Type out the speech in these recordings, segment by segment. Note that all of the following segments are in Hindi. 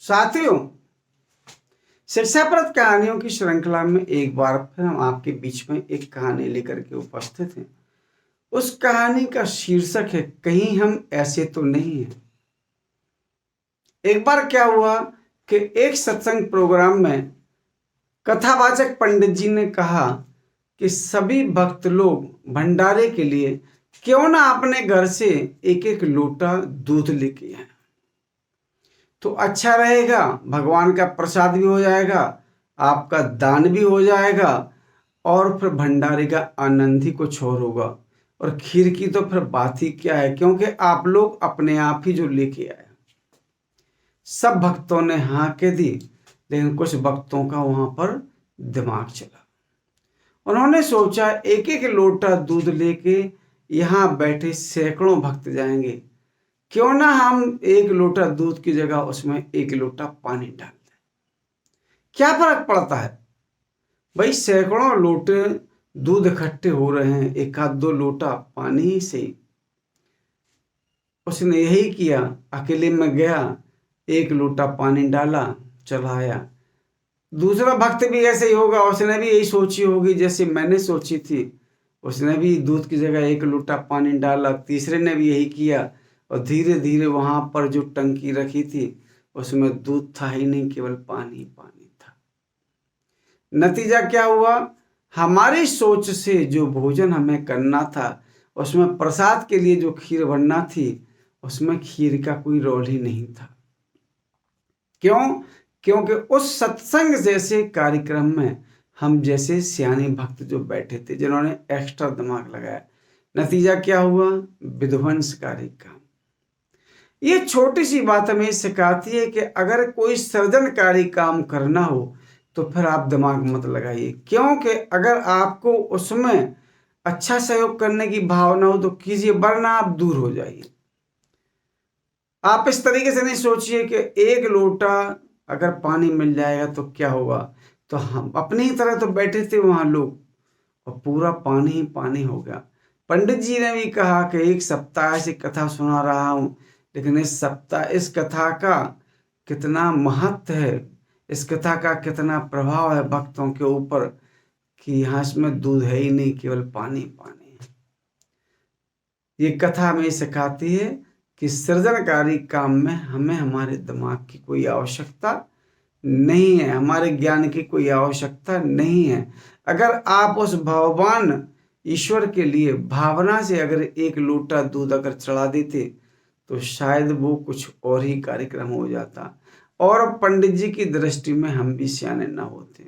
साथियों, शिक्षाप्रद कहानियों की श्रृंखला में एक बार फिर हम आपके बीच में एक कहानी लेकर के उपस्थित हैं। उस कहानी का शीर्षक है कहीं हम ऐसे तो नहीं हैं। एक बार क्या हुआ कि एक सत्संग प्रोग्राम में कथावाचक पंडित जी ने कहा कि सभी भक्त लोग भंडारे के लिए क्यों ना अपने घर से एक एक लोटा दूध लेके आए, तो अच्छा रहेगा, भगवान का प्रसाद भी हो जाएगा, आपका दान भी हो जाएगा और फिर भंडारे का आनंद ही कुछ और होगा। और खीर की तो फिर बात ही क्या है, क्योंकि आप लोग अपने आप ही जो लेके आए। सब भक्तों ने हाँ के दी, लेकिन कुछ भक्तों का वहां पर दिमाग चला। उन्होंने सोचा एक एक लोटा दूध लेके यहाँ बैठे सैकड़ों भक्त जाएंगे, क्यों ना हम एक लोटा दूध की जगह उसमें एक लोटा पानी डाल दें। क्या फर्क पड़ता है भाई, सैकड़ों लोटे दूध इकट्ठे हो रहे हैं, एक आध दो लोटा पानी ही से। उसने यही किया, अकेले में गया, एक लोटा पानी डाला, चलाया। दूसरा भक्त भी ऐसे ही होगा, उसने भी यही सोची होगी जैसे मैंने सोची थी। उसने भी दूध की जगह एक लोटा पानी डाला, तीसरे ने भी यही किया और धीरे धीरे वहां पर जो टंकी रखी थी उसमें दूध था ही नहीं, केवल पानी पानी था। नतीजा क्या हुआ, हमारी सोच से जो भोजन हमें करना था, उसमें प्रसाद के लिए जो खीर बनना थी, उसमें खीर का कोई रोल ही नहीं था। क्यों? क्योंकि उस सत्संग जैसे कार्यक्रम में हम जैसे सियाने भक्त जो बैठे थे, जिन्होंने एक्स्ट्रा दिमाग लगाया, नतीजा क्या हुआ, विध्वंसकारी काम। ये छोटी सी बात हमें सिखाती है कि अगर कोई सृजनकारी काम करना हो तो फिर आप दिमाग मत लगाइए, क्योंकि अगर आपको उसमें अच्छा सहयोग करने की भावना हो तो कीजिए, वरना आप दूर हो जाइए। आप इस तरीके से नहीं सोचिए कि एक लोटा अगर पानी मिल जाएगा तो क्या होगा। तो हम अपनी ही तरह तो बैठे थे वहां लोग और पूरा पानी ही पानी हो गया। पंडित जी ने भी कहा कि एक सप्ताह से कथा सुना रहा हूं, लेकिन इस कथा का कितना महत्व है, इस कथा का कितना प्रभाव है भक्तों के ऊपर, कि यहाँ इसमें दूध है ही नहीं, केवल पानी पानी है। ये कथा हमें सिखाती है कि सृजनकारी काम में हमें हमारे दिमाग की कोई आवश्यकता नहीं है, हमारे ज्ञान की कोई आवश्यकता नहीं है। अगर आप उस भगवान ईश्वर के लिए भावना से अगर एक लोटा दूध अगर चढ़ा देते तो शायद वो कुछ और ही कार्यक्रम हो जाता और पंडित जी की दृष्टि में हम भी सियाने न होते।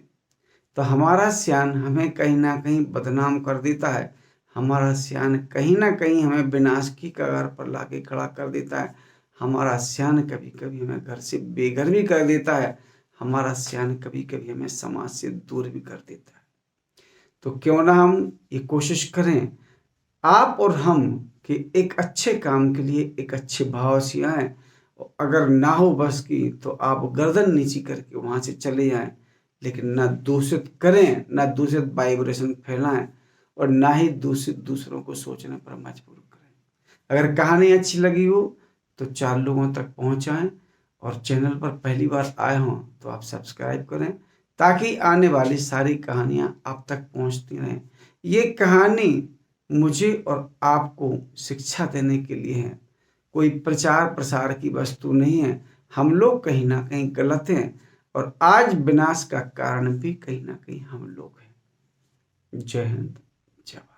तो हमारा सियान हमें कहीं ना कहीं बदनाम कर देता है, हमारा सियान कहीं ना कहीं हमें विनाश की कगार पर लाके खड़ा कर देता है, हमारा सियान कभी कभी हमें घर से बेघर भी कर देता है, हमारा सियान कभी कभी हमें समाज से दूर भी कर देता है। तो क्यों ना हम ये कोशिश करें, आप और हम, कि एक अच्छे काम के लिए एक अच्छे भाव से आए। अगर ना हो बस की तो आप गर्दन नीची करके वहां से चले जाएं, लेकिन ना दूषित करें, ना दूषित वाइब्रेशन फैलाएं और ना ही दूषित दूसरों को सोचने पर मजबूर करें। अगर कहानी अच्छी लगी हो तो 4 लोगों तक पहुंचाएं और चैनल पर पहली बार आए हों तो आप सब्सक्राइब करें, ताकि आने वाली सारी कहानियां आप तक पहुंचती रहें। ये कहानी मुझे और आपको शिक्षा देने के लिए है, कोई प्रचार प्रसार की वस्तु नहीं है। हम लोग कहीं ना कहीं गलत हैं और आज विनाश का कारण भी कहीं ना कहीं हम लोग हैं। जय हिंद, जय भारत।